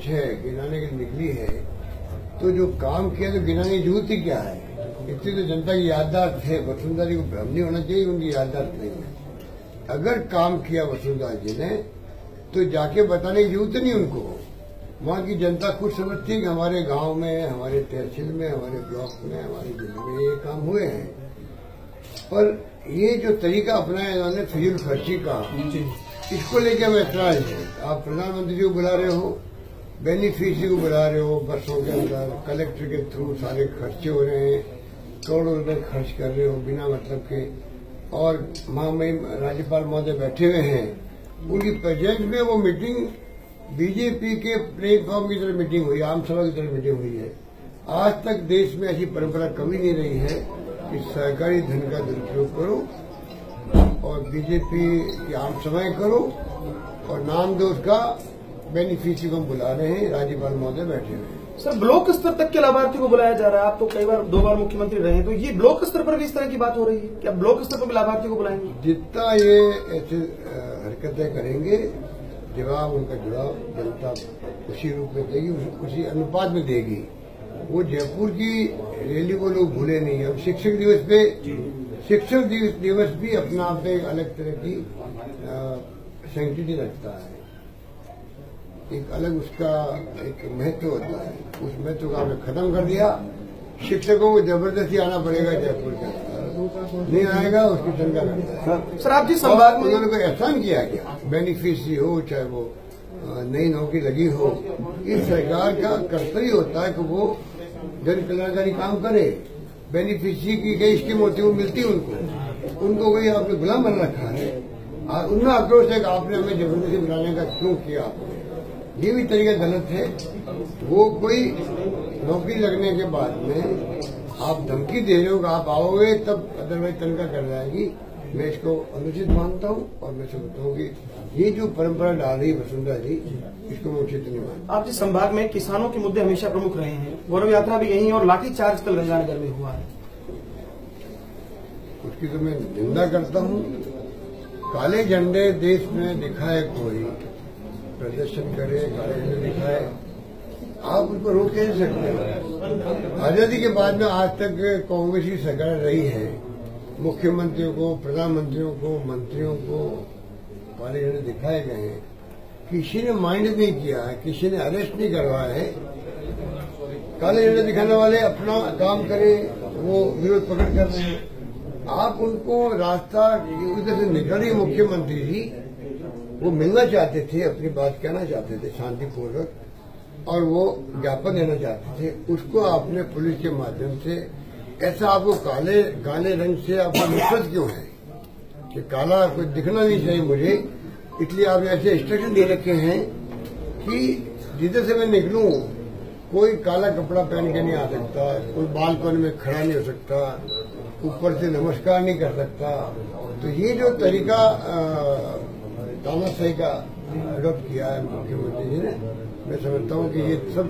List है गिनाने की निकली है, तो जो काम किया तो गिनाने की जरूरत ही क्या है। इतनी तो जनता की याददाश्त है। वसुंधरा जी को भ्रम नहीं होना चाहिए, उनकी याददाश्त नहीं है। अगर काम किया वसुंधरा जी ने तो जाके बताने की जरूरत नहीं उनको। वहां की जनता खुद समझती है कि हमारे गांव में, हमारे तहसील में, हमारे ब्लॉक में, हमारे जिले में ये काम हुए हैं। पर ये जो तरीका अपनाया इन्होंने फिजूल खर्ची का, इसको लेकर हमें ऐतराज है। आप प्रधानमंत्री जी को बुला रहे हो, बेनिफिशियरी को बुला रहे हो, बसों के अंदर कलेक्टर के थ्रू सारे खर्चे हो रहे हैं, करोड़ों रुपए खर्च कर रहे हो बिना मतलब के, और महामहिम राज्यपाल महोदय बैठे हुए हैं, उनकी प्रेजेंस में वो मीटिंग बीजेपी के प्लेटफॉर्म की तरह मीटिंग हुई, आम सभा की तरह मीटिंग हुई है। आज तक देश में ऐसी परंपरा कभी नहीं रही है कि सरकारी धन का दुरुपयोग करो और बीजेपी की आम सभाएं करो और नाम दो उसका। बेनिफिशियरी को बुला रहे हैं, राज्यपाल महोदय बैठे हुए हैं। सर, ब्लॉक स्तर तक के लाभार्थी को बुलाया जा रहा है। आप तो कई बार 2 बार मुख्यमंत्री रहे हैं, तो ये ब्लॉक स्तर पर भी इस तरह की बात हो रही है कि आप ब्लॉक स्तर पर भी लाभार्थी को बुलाएंगे? जितना ये ऐसे हरकतें करेंगे, जवाब उनका जुड़ाव जनता उसी रूप में देगी, उसी अनुपात में देगी। वो जयपुर की रैली को लोग भूले नहीं है। शिक्षक दिवस भी अपना आप एक अलग तरह की सैंक्टिटी रखता है, एक अलग उसका एक महत्व होता है। उस महत्व को आपने खत्म कर दिया। शिक्षकों को जबरदस्ती आना पड़ेगा जयपुर के अंदर, नहीं आएगा उसकी शंका करता है। सर, आप जिस संवाद में उन्होंने कोई एहसान किया क्या? बेनिफिशियरी हो चाहे वो नई नौकरी लगी हो, इस सरकार का कर्तव्य होता है कि वो जन कल्याणकारी काम करे। बेनिफिशियरी की कई स्कीम होती है, वो मिलती है उनको कोई आपने गुलाम बना रखा है। और उनका आक्रोश है कि आपने हमें जबरदस्ती बुलाने का क्यों किया आपने, ये भी तरीका गलत है। वो कोई नौकरी लगने के बाद में आप धमकी दे रहे हो कि आप आओगे तब अदरवाइज तनख्वाह कर जाएगी, मैं इसको अनुचित मानता हूँ। और मैं समझता हूँ कि ये जो परंपरा डाल रही है वसुंधरा जी, इसको मैं उचित नहीं मानता। आप जिस संभाग में किसानों के मुद्दे हमेशा प्रमुख रहे हैं, गौरव यात्रा भी यही और लाठीचार्ज कल गंगानगर में हुआ है, उसकी तो मैं निंदा करता हूँ। काले झंडे देश में दिखाए कोई प्रदर्शन करे, काले झंडे दिखाए, आप उसको रोक नहीं सकते। आजादी के बाद में आज तक कांग्रेस की सरकार रही है, मुख्यमंत्रियों को, प्रधानमंत्रियों को, मंत्रियों को काले झंडे दिखाए गए हैं। किसी ने माइंड नहीं किया है, किसी ने अरेस्ट नहीं करवाया है। काले झंडे दिखाने वाले अपना काम करें, वो विरोध प्रकट कर रहे हैं। आप उनको रास्ता उधर से निकल रही मुख्यमंत्री जी, वो मिलना चाहते थे, अपनी बात कहना चाहते थे शांतिपूर्वक, और वो ज्ञापन देना चाहते थे। उसको आपने पुलिस के माध्यम से ऐसा, आपको काले रंग से आपको नफरत क्यों है कि काला कोई दिखना नहीं चाहिए मुझे, इसलिए आपने ऐसे इंस्ट्रक्शन दे रखे हैं कि जिधर से मैं निकलूं कोई काला कपड़ा पहन के नहीं आ सकता, कोई बालकनी में खड़ा नहीं हो सकता, ऊपर से नमस्कार नहीं कर सकता। तो ये जो तरीका तानाशाही का अडॉप्ट किया है मुख्यमंत्री जी ने, मैं समझता हूँ कि ये सब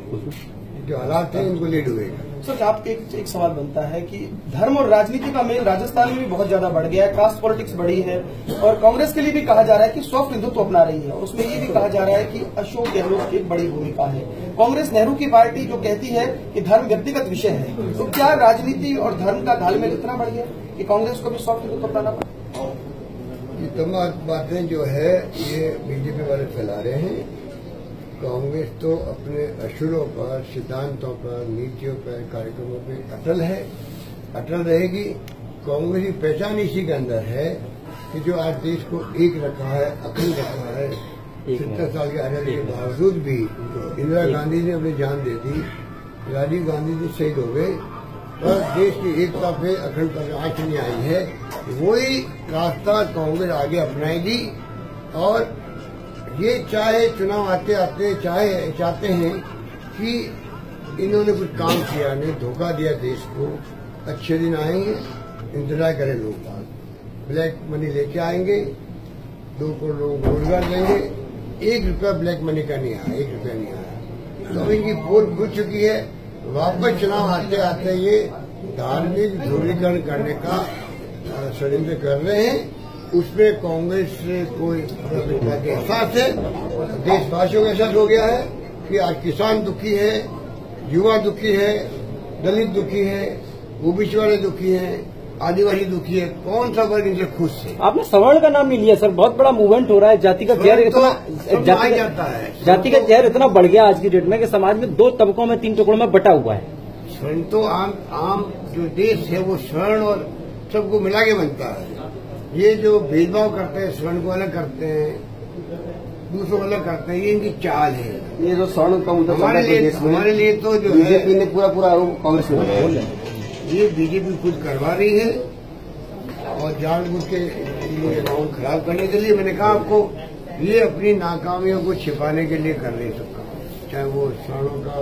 जो हालात हैं इनको लीड हुएगा। सर, आपके एक सवाल बनता है कि धर्म और राजनीति का मेल राजस्थान में भी बहुत ज्यादा बढ़ गया है, कास्ट पॉलिटिक्स बढ़ी है, और कांग्रेस के लिए भी कहा जा रहा है कि सॉफ्ट हिंदुत्व अपना रही है, और उसमें ये भी कहा जा रहा है कि अशोक गहलोत की एक बड़ी भूमिका है। कांग्रेस नेहरू की पार्टी जो कहती है कि धर्म व्यक्तिगत विषय है, तो क्या राजनीति और धर्म का तालमेल इतना बढ़ गया कि कांग्रेस को भी सॉफ्ट हिंदुत्व अपनाना पड़ा? ये तमाम बातें जो है ये बीजेपी वाले फैला रहे हैं। कांग्रेस तो अपने असूलों पर, सिद्धांतों पर, नीतियों पर, कार्यक्रमों पर अटल है, अटल रहेगी। कांग्रेस की पहचान इसी के अंदर है कि जो आज देश को एक रखा है, अखंड रखा है। 70 साल की आजादी के बावजूद भी इंदिरा गांधी ने अपनी जान दे दी, राजीव गांधी जी शहीद हो गए, और देश की एकता पे, अखंडता पे आंच नहीं आई है। वही रास्ता कांग्रेस आगे अपनाएगी। और ये चाहे चुनाव आते आते चाहते हैं कि इन्होंने कुछ काम किया नहीं, धोखा दिया देश को, अच्छे दिन आएंगे, इंतजार करें लोग, ब्लैक मनी लेके आएंगे, 2 करोड़ लोगों को रोजगार देंगे। 1 रुपया ब्लैक मनी का नहीं आया, 1 रुपया नहीं आया। तो इनकी पोल खुल चुकी है। वापस चुनाव आते आते ये धार्मिक ध्रुवीकरण करने का षड्यंत्र कर रहे हैं। उसमें कांग्रेस से कोई एहसास है, देशवासियों का एहसास हो गया है, कि आज किसान दुखी है, युवा दुखी है, दलित दुखी है, ओबीसी वाले दुखी हैं, आदिवासी दुखी है। कौन सा वर्ग इनसे खुश है? आपने सवर्ण का नाम नहीं लिया सर, बहुत बड़ा मूवमेंट हो रहा है। जाति का जहर इतना जाति का जहर इतना बढ़ गया आज की डेट में कि समाज में 2 तबकों में 3 टुकड़ों में बटा हुआ है। स्वर्ण तो आम जो देश है वो स्वर्ण और सबको मिला के बनता है। ये जो भेदभाव करते हैं, स्वर्ण को अलग करते हैं, दूसरों को अलग करते हैं, ये इनकी चाल है। ये जो स्वर्ण का मुद्दा हमारे लिए तो जो बीजेपी ने पूरा आरोप कांग्रेस ने बोल रहे हैं। ये बीजेपी खुद करवा रही है और जानबूझ के ये माहौल खराब करने के लिए। मैंने कहा आपको, ये अपनी नाकामियों को छिपाने के लिए कर रही है सब काम। चाहे वो स्वर्णों का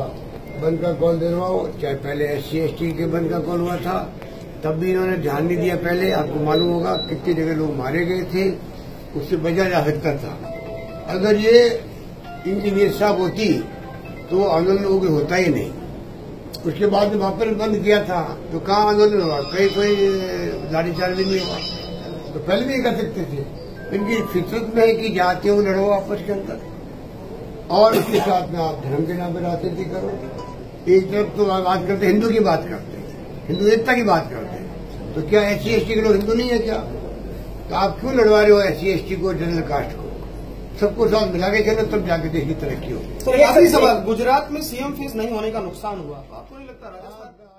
बंद का कॉल दिलवाओ, चाहे पहले SC/ST के बंद का कॉल हुआ था, तब भी इन्होंने ध्यान नहीं दिया। पहले आपको मालूम होगा कितनी जगह लोग मारे गए थे, उससे बचा जा सकता था। अगर ये इनकी नीयत साफ होती तो आंदोलन लोगों को होता ही नहीं। उसके बाद में वापस बंद किया था तो कहाँ आंदोलन हुआ? कोई लाठीचार्ज भी नहीं हुआ। तो पहले भी कर सकते थे। इनकी फितरत में है कि जातियों लड़ो आपस के अंदर, और उसके साथ में आप धर्म के नाम पर राजनीति करो। एक तरफ तो बात करते, हिंदू की बात करते हैं, हिंदू एकता की बात करते हैं, तो क्या SC/ST के लोग हिंदू नहीं है क्या? तो आप क्यों लड़वा रहे हो SC/ST को, जनरल कास्ट को? सबको साथ मिला के चलो, तब जाके देश की तरक्की होगी। सर, आखिरी सवाल, गुजरात में CM फीस नहीं होने का नुकसान हुआ, तो आपको नहीं लगता राजस्थान